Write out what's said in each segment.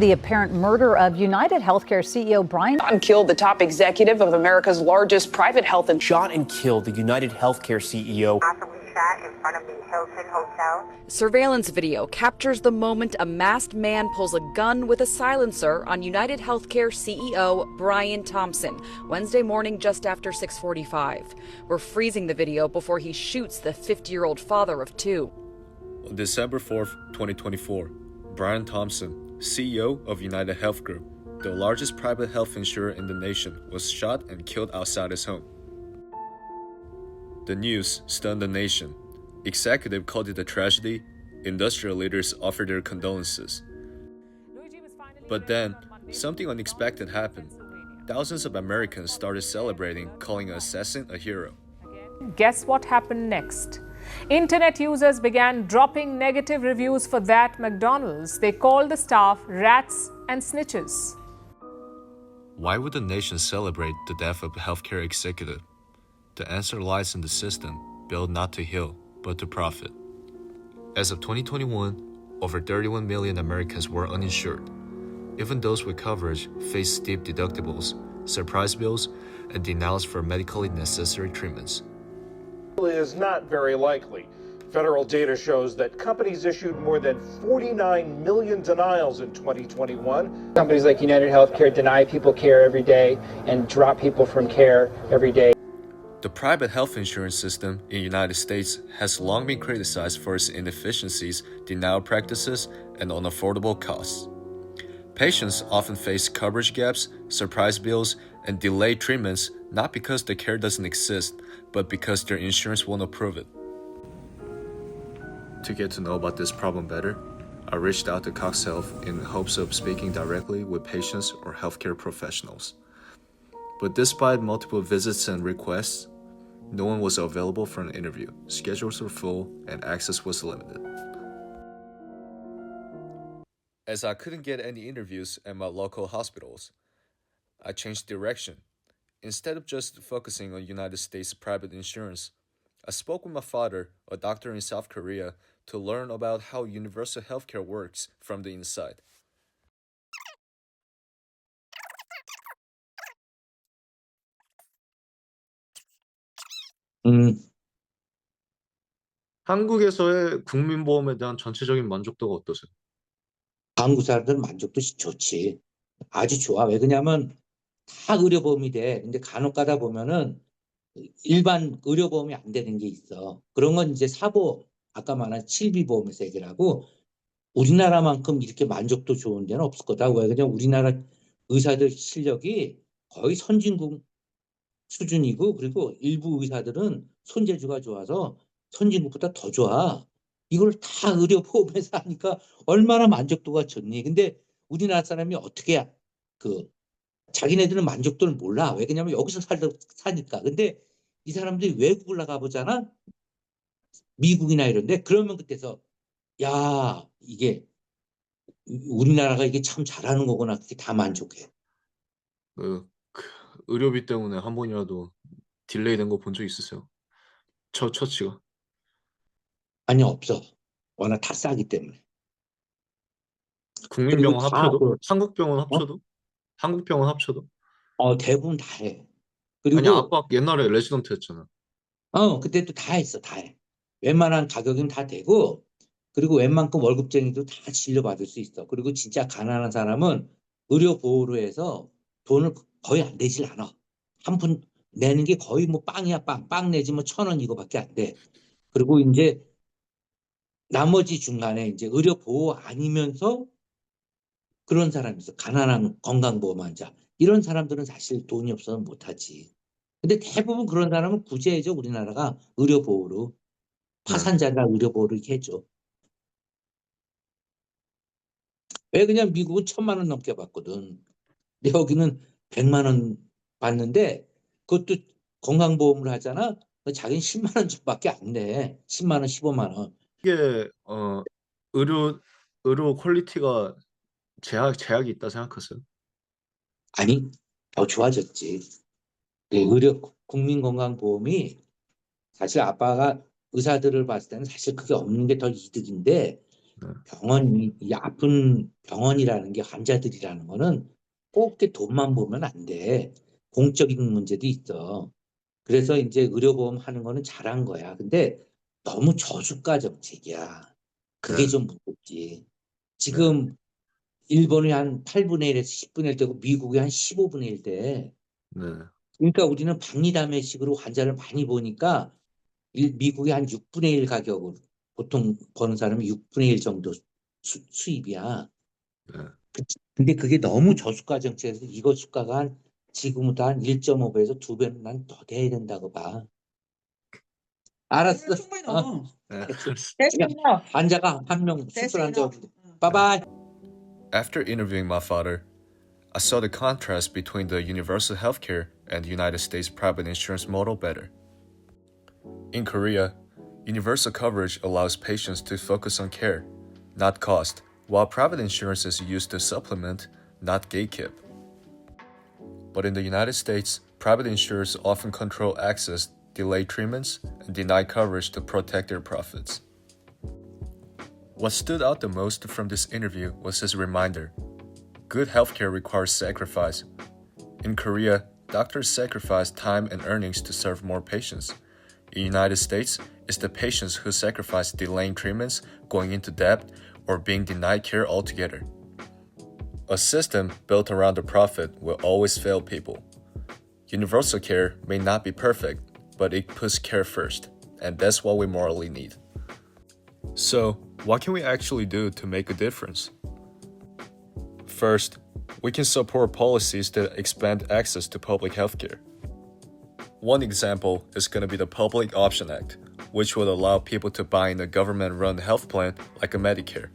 The apparent murder of United Healthcare CEO Brian killed the top executive of America's largest private health and shot and killed the United Healthcare CEO. Shot in front of the Hilton Hotel. Surveillance video captures the moment a masked man pulls a gun with a silencer on United Healthcare CEO Brian Thompson Wednesday morning just after 6:45. We're freezing the video before he shoots the 50-year-old father of two. On December 4th, 2024, Brian Thompson, CEO of United Health Group, the largest private health insurer in the nation, was shot and killed outside his home. The news stunned the nation. Executives called it a tragedy. Industrial leaders offered their condolences. But then, something unexpected happened. Thousands of Americans started celebrating, calling an assassin a hero. Guess what happened next? Internet users began dropping negative reviews for that McDonald's. They called the staff rats and snitches. Why would the nation celebrate the death of a healthcare executive? The answer lies in the system, built not to heal, but to profit. As of 2021, over 31 million Americans were uninsured. Even those with coverage faced steep deductibles, surprise bills, and denials for medically necessary treatments. Is not very likely. Federal data shows that companies issued more than 49 million denials in 2021. Companies like United Healthcare deny people care every day and drop people from care every day. The private health insurance system in the United States has long been criticized for its inefficiencies, denial practices, and unaffordable costs. Patients often face coverage gaps, surprise bills, and delayed treatments not because the care doesn't exist, but because their insurance won't approve it. To get to know about this problem better, I reached out to Cox Health in hopes of speaking directly with patients or healthcare professionals. But despite multiple visits and requests, no one was available for an interview. Schedules were full and access was limited. As I couldn't get any interviews at my local hospitals, I changed direction. Instead of just focusing on United States private insurance, I spoke with my father, a doctor in South Korea, to learn about how universal healthcare works from the inside. 한국에서의 국민보험에 대한 전체적인 만족도가 어떠세요? 한국 사람들 만족도 좋지. 아주 좋아. 왜 그러냐면 다 의료보험이 돼. 근데 간혹 가다 보면은 일반 의료보험이 안 되는 게 있어. 그런 건 이제 사보, 아까 말한 실비보험에서 해결하고, 우리나라만큼 이렇게 만족도 좋은 데는 없을 거다. 왜 그냥 우리나라 의사들 실력이 거의 선진국 수준이고, 그리고 일부 의사들은 손재주가 좋아서 선진국보다 더 좋아. 이걸 다 의료보험에서 하니까 얼마나 만족도가 좋니. 근데 우리나라 사람이 어떻게 자기네들은 만족도를 몰라. 왜 그러냐면 여기서 사니까. 근데 이 사람들이 외국을 나가보잖아. 미국이나 이런데. 그러면 그때서 야, 이게 우리나라가 이게 참 잘하는 거구나. 그렇게 다 만족해. 의료비 때문에 한 번이라도 딜레이 된 거 본 적 있으세요? 처치가? 아니, 없어. 워낙 다 싸기 때문에. 국민병원 합쳐도? 한국병원 어? 합쳐도? 한국병원 합쳐도? 대부분 다 해. 아니, 그리고 아빠 옛날에 레지던트 했잖아. 그때도 다 했어. 다 해. 웬만한 가격은 다 되고, 그리고 웬만큼 월급쟁이도 다 진료받을 수 있어. 그리고 진짜 가난한 사람은 의료보호로 해서 돈을 거의 안 내질 않아. 한 푼 내는 게 거의 뭐 빵이야, 빵. 빵 내지 뭐 1,000원 이거밖에 안 돼. 그리고 이제 나머지 중간에 이제 의료보호 아니면서 그런 사람이 있어. 가난한 건강보험 환자. 이런 사람들은 사실 돈이 없어서 못하지. 근데 대부분 그런 사람은 구제해줘. 우리나라가 의료보호로. 파산자가 의료보호를 이렇게 해줘. 왜 그냥 미국은 1,000만 원 넘게 받거든. 근데 여기는 100만 원 받는데 그것도 건강보험을 하잖아. 자기는 10만 원 밖에 안 내. 10만 원, 15만 원. 이게 의료 퀄리티가 제약이 있다 생각하세요? 아니, 더 좋아졌지. 국민건강보험이 사실 아빠가 의사들을 봤을 때는 사실 그게 없는 게 더 이득인데 이 아픈 병원이라는 게 환자들이라는 거는 꼭 이렇게 돈만 보면 안 돼. 공적인 문제도 있어. 그래서 이제 의료보험 하는 거는 잘한 거야. 근데 너무 저주가 정책이야. 그게 좀 무섭지. 지금 일본이 한 8분의 1에서 10분의 1 되고 미국이 한 15분의 1 돼. 그러니까 우리는 박리담회식으로 환자를 많이 보니까 미국이 한 6분의 1 가격으로 보통 버는 사람이 6분의 1 정도 수입이야. 근데 그게 너무 저수가 정책에서 이거 수가가 한 지금부터 한 1.5배에서 2배는 난 더 돼야 된다고 봐. 알았어. 충분히 넘어. 환자가 한 명 수술한 적. 바이바이. After interviewing my father, I saw the contrast between the universal healthcare and the United States private insurance model better. In Korea, universal coverage allows patients to focus on care, not cost, while private insurance is used to supplement, not gatekeep. But in the United States, private insurers often control access, delay treatments, and deny coverage to protect their profits. What stood out the most from this interview was his reminder: good healthcare requires sacrifice. In Korea, doctors sacrifice time and earnings to serve more patients. In the United States, it's the patients who sacrifice delaying treatments, going into debt, or being denied care altogether. A system built around the profit will always fail people. Universal care may not be perfect, but it puts care first, and that's what we morally need. So, what can we actually do to make a difference? First, we can support policies that expand access to public healthcare. One example is going to be the Public Option Act, which would allow people to buy in a government-run health plan like a Medicare.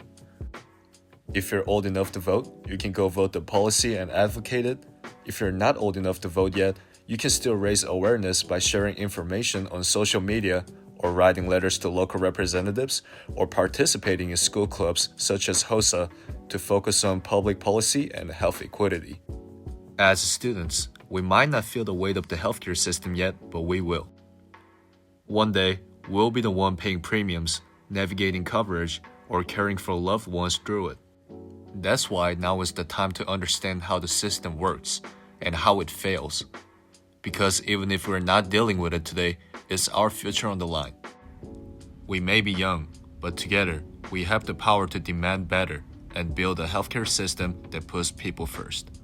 If you're old enough to vote, you can go vote the policy and advocate it. If you're not old enough to vote yet, you can still raise awareness by sharing information on social media or writing letters to local representatives or participating in school clubs such as HOSA to focus on public policy and health equity. As students, we might not feel the weight of the healthcare system yet, but we will. One day, we'll be the one paying premiums, navigating coverage, or caring for loved ones through it. That's why now is the time to understand how the system works and how it fails. Because even if we're not dealing with it today, it's our future on the line. We may be young, but together, we have the power to demand better and build a healthcare system that puts people first.